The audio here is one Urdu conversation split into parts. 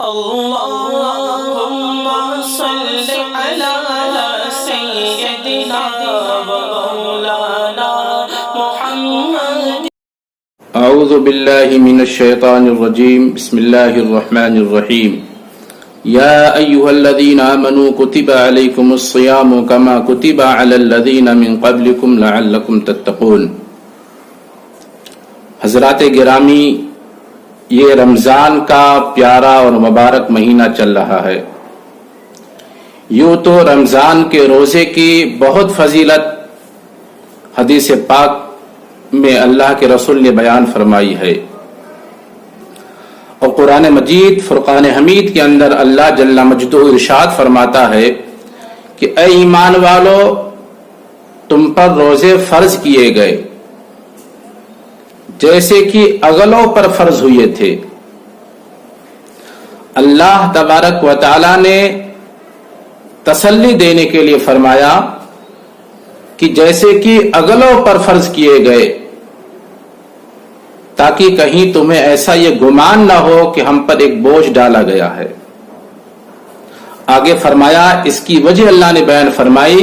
اللهم صل على سيدنا ومولانا محمد. اعوذ باللہ من الشیطان الرجیم. بسم اللہ الرحمن الرحیم. یا ایہا الذین آمنوا کتب علیکم الصیام کما کتب علی الذین من قبلکم لعلکم تتقون. حضرات گرامی، یہ رمضان کا پیارا اور مبارک مہینہ چل رہا ہے. یوں تو رمضان کے روزے کی بہت فضیلت حدیث پاک میں اللہ کے رسول نے بیان فرمائی ہے، اور قرآن مجید فرقان حمید کے اندر اللہ جل مجدہ ارشاد فرماتا ہے کہ اے ایمان والو، تم پر روزے فرض کیے گئے جیسے کہ اغلوں پر فرض ہوئے تھے. اللہ تبارک و تعالی نے تسلی دینے کے لیے فرمایا کہ جیسے کہ اغلوں پر فرض کیے گئے، تاکہ کہیں تمہیں ایسا یہ گمان نہ ہو کہ ہم پر ایک بوجھ ڈالا گیا ہے. آگے فرمایا، اس کی وجہ اللہ نے بیان فرمائی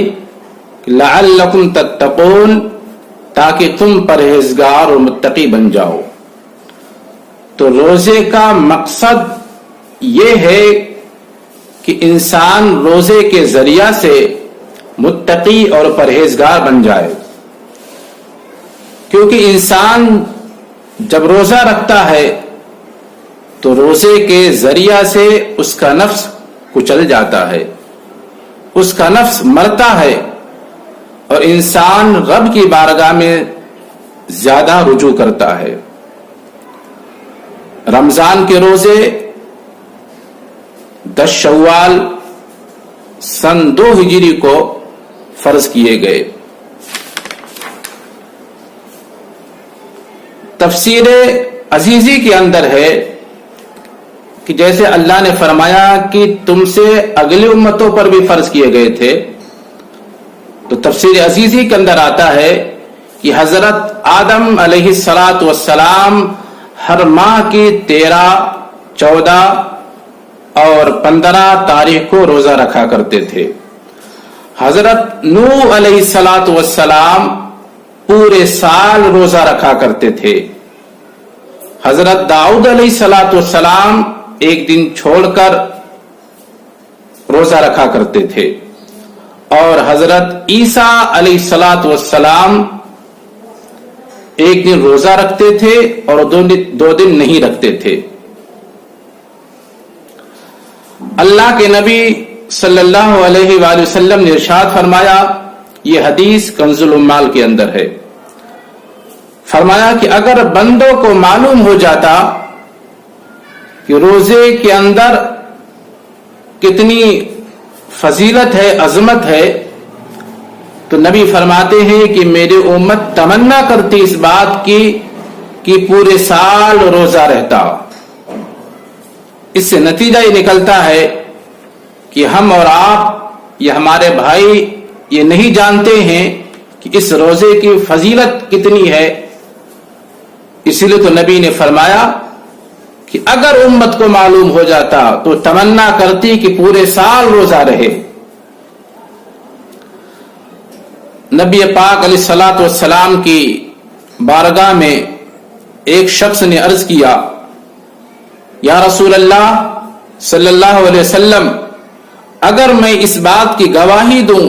کہ لعلکم تتقون، تاکہ تم پرہیزگار اور متقی بن جاؤ. تو روزے کا مقصد یہ ہے کہ انسان روزے کے ذریعہ سے متقی اور پرہیزگار بن جائے، کیونکہ انسان جب روزہ رکھتا ہے تو روزے کے ذریعہ سے اس کا نفس کچل جاتا ہے، اس کا نفس مرتا ہے، اور انسان رب کی بارگاہ میں زیادہ رجوع کرتا ہے. رمضان کے روزے 10 شوال سن 2 ہجری کو فرض کیے گئے. تفسیر عزیزی کے اندر ہے کہ جیسے اللہ نے فرمایا کہ تم سے اگلی امتوں پر بھی فرض کیے گئے تھے، تو تفسیر عزیزی کے اندر آتا ہے کہ حضرت آدم علیہ السلام ہر ماہ کی 13، 14 اور 15 تاریخ کو روزہ رکھا کرتے تھے. حضرت نوح علیہ السلام پورے سال روزہ رکھا کرتے تھے. حضرت داؤد علیہ السلام ایک دن چھوڑ کر روزہ رکھا کرتے تھے، اور حضرت عیسیٰ علیہ السلام ایک دن روزہ رکھتے تھے اور 2 دن نہیں رکھتے تھے. اللہ کے نبی صلی اللہ علیہ وآلہ وسلم نے ارشاد فرمایا، یہ حدیث کنز العمال کے اندر ہے، فرمایا کہ اگر بندوں کو معلوم ہو جاتا کہ روزے کے اندر کتنی فضیلت ہے، عظمت ہے، تو نبی فرماتے ہیں کہ میری امت تمنا کرتی اس بات کی کہ پورے سال روزہ رہتا. اس سے نتیجہ یہ نکلتا ہے کہ ہم اور آپ، یہ ہمارے بھائی، یہ نہیں جانتے ہیں کہ اس روزے کی فضیلت کتنی ہے. اسی لیے تو نبی نے فرمایا کہ اگر امت کو معلوم ہو جاتا تو تمنا کرتی کہ پورے سال روزہ رہے. نبی پاک علیہ السلام کی بارگاہ میں ایک شخص نے عرض کیا، یا رسول اللہ صلی اللہ علیہ وسلم، اگر میں اس بات کی گواہی دوں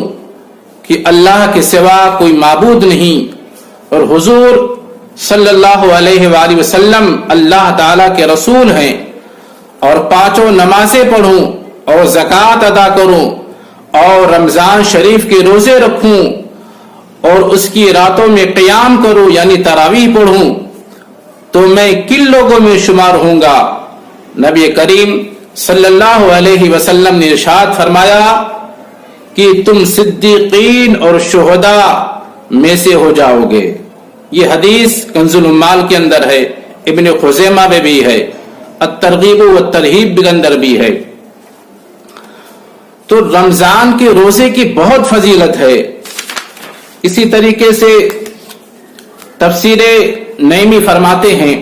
کہ اللہ کے سوا کوئی معبود نہیں، اور حضور صلی اللہ علیہ وآلہ وسلم اللہ تعالی کے رسول ہیں، اور 5 نمازیں پڑھوں اور زکوٰۃ ادا کروں اور رمضان شریف کے روزے رکھوں اور اس کی راتوں میں قیام کروں یعنی تراویح پڑھوں، تو میں کن لوگوں میں شمار ہوں گا؟ نبی کریم صلی اللہ علیہ وسلم نے ارشاد فرمایا کہ تم صدیقین اور شہداء میں سے ہو جاؤ گے. یہ حدیث کنز العمال کے اندر ہے، ابن خزیمہ میں بھی ہے، الترغیب والترہیب کے اندر بھی ہے. تو رمضان کے روزے کی بہت فضیلت ہے. اسی طریقے سے تفسیر نعیمی فرماتے ہیں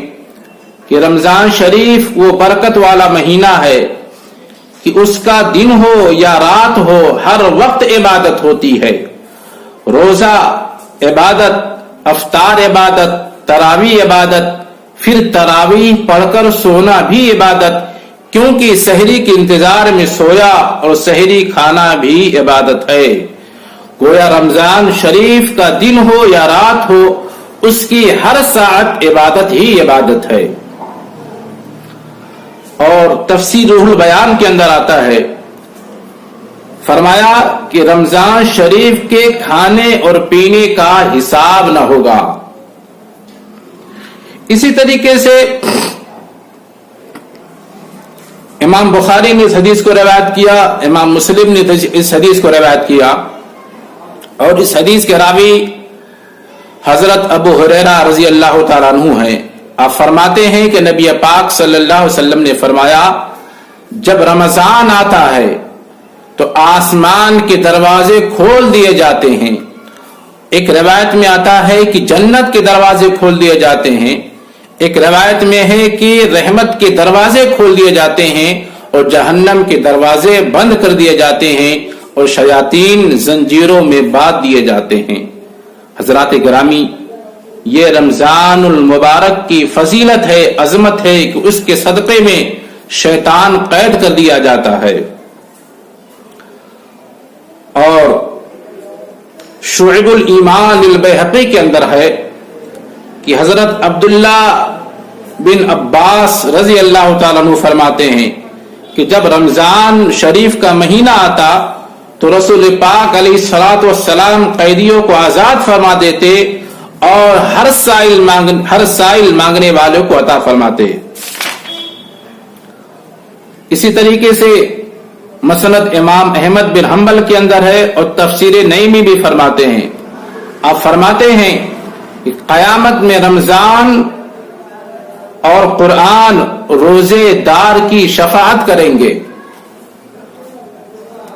کہ رمضان شریف وہ برکت والا مہینہ ہے کہ اس کا دن ہو یا رات ہو ہر وقت عبادت ہوتی ہے. روزہ عبادت، افطار عبادت، تراویح عبادت، پھر تراویح پڑھ کر سونا بھی عبادت، کیونکہ سحری کے انتظار میں سویا اور سحری کھانا بھی عبادت ہے. گویا رمضان شریف کا دن ہو یا رات ہو اس کی ہر ساعت عبادت ہی عبادت ہے. اور تفسیر روح البیان کے اندر آتا ہے، فرمایا کہ رمضان شریف کے کھانے اور پینے کا حساب نہ ہوگا. اسی طریقے سے امام بخاری نے اس حدیث کو روایت کیا، امام مسلم نے اس حدیث کو روایت کیا، اور اس حدیث کے راوی حضرت ابو ہریرہ رضی اللہ تعالیٰ عنہ ہیں. آپ فرماتے ہیں کہ نبی پاک صلی اللہ علیہ وسلم نے فرمایا جب رمضان آتا ہے تو آسمان کے دروازے کھول دیے جاتے ہیں. ایک روایت میں آتا ہے کہ جنت کے دروازے کھول دیے جاتے ہیں، ایک روایت میں ہے کہ رحمت کے دروازے کھول دیے جاتے ہیں اور جہنم کے دروازے بند کر دیے جاتے ہیں اور شیاطین زنجیروں میں باندھ دیے جاتے ہیں. حضرات گرامی، یہ رمضان المبارک کی فضیلت ہے، عظمت ہے کہ اس کے صدقے میں شیطان قید کر دیا جاتا ہے. اور شعب الایمان للبیہقی کے اندر ہے کہ حضرت عبداللہ بن عباس رضی اللہ تعالیٰ عنہ فرماتے ہیں کہ جب رمضان شریف کا مہینہ آتا تو رسول پاک علیہ الصلوۃ والسلام قیدیوں کو آزاد فرما دیتے اور ہر سائل مانگنے والوں کو عطا فرماتے. اسی طریقے سے مسند امام احمد بن حنبل کے اندر ہے اور تفسیر نعیمی بھی فرماتے ہیں. آپ فرماتے ہیں کہ قیامت میں رمضان اور قرآن روزے دار کی شفاعت کریں گے.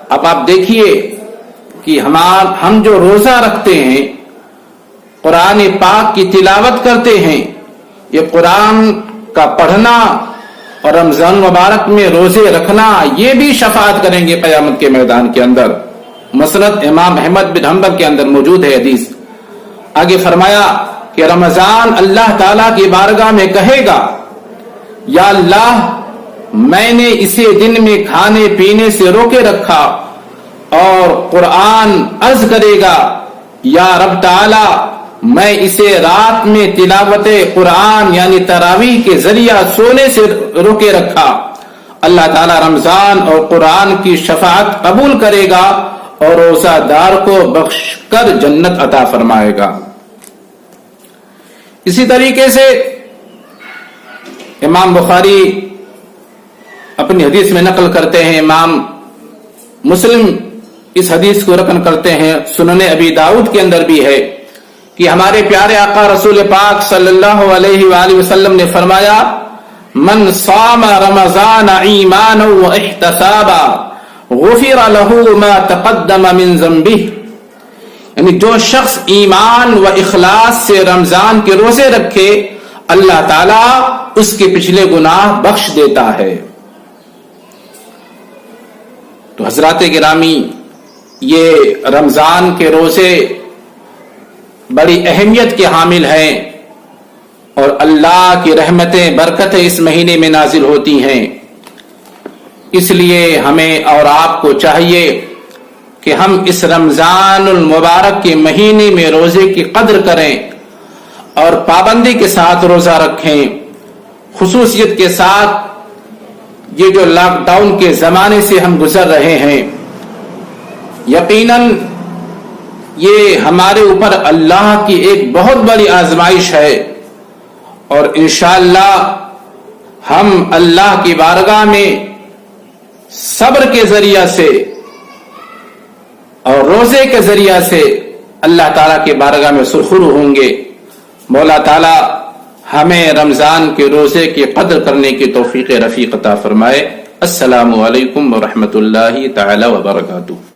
اب آپ دیکھیے کہ ہم جو روزہ رکھتے ہیں، قرآن پاک کی تلاوت کرتے ہیں، یہ قرآن کا پڑھنا اور رمضان مبارک میں روزے رکھنا یہ بھی شفاعت کریں گے قیامت کے میدان کے اندر. مسند امام احمد بن حنبل کے اندر موجود ہے حدیث. آگے فرمایا کہ رمضان اللہ تعالیٰ کی بارگاہ میں کہے گا یا اللہ میں نے اسے دن میں کھانے پینے سے روکے رکھا، اور قرآن عرض کرے گا یا رب تعالی میں اسے رات میں تلاوت قرآن یعنی تراویح کے ذریعہ سونے سے روکے رکھا. اللہ تعالی رمضان اور قرآن کی شفاعت قبول کرے گا اور روزہ دار کو بخش کر جنت عطا فرمائے گا. اسی طریقے سے امام بخاری اپنی حدیث میں نقل کرتے ہیں، امام مسلم اس حدیث کو رقم کرتے ہیں، سنن ابی داؤد کے اندر بھی ہے کہ ہمارے پیارے آقا رسول پاک صلی اللہ علیہ وآلہ وسلم نے فرمایا من صام رمضان ایمانا واحتسابا غفر له ما تقدم من ذنبه. یعنی جو شخص ایمان و اخلاص سے رمضان کے روزے رکھے اللہ تعالیٰ اس کے پچھلے گناہ بخش دیتا ہے. تو حضرات گرامی، یہ رمضان کے روزے بڑی اہمیت کے حامل ہیں اور اللہ کی رحمتیں برکتیں اس مہینے میں نازل ہوتی ہیں. اس لیے ہمیں اور آپ کو چاہیے کہ ہم اس رمضان المبارک کے مہینے میں روزے کی قدر کریں اور پابندی کے ساتھ روزہ رکھیں. خصوصیت کے ساتھ یہ جو لاک ڈاؤن کے زمانے سے ہم گزر رہے ہیں، یقیناً یہ ہمارے اوپر اللہ کی ایک بہت بڑی آزمائش ہے، اور انشاءاللہ ہم اللہ کی بارگاہ میں صبر کے ذریعہ سے اور روزے کے ذریعہ سے اللہ تعالیٰ کی بارگاہ میں سرخرو ہوں گے. مولا تعالیٰ ہمیں رمضان کے روزے کی قدر کرنے کی توفیق رفیق عطا فرمائے. السلام علیکم ورحمۃ اللہ تعالی وبرکاتہ.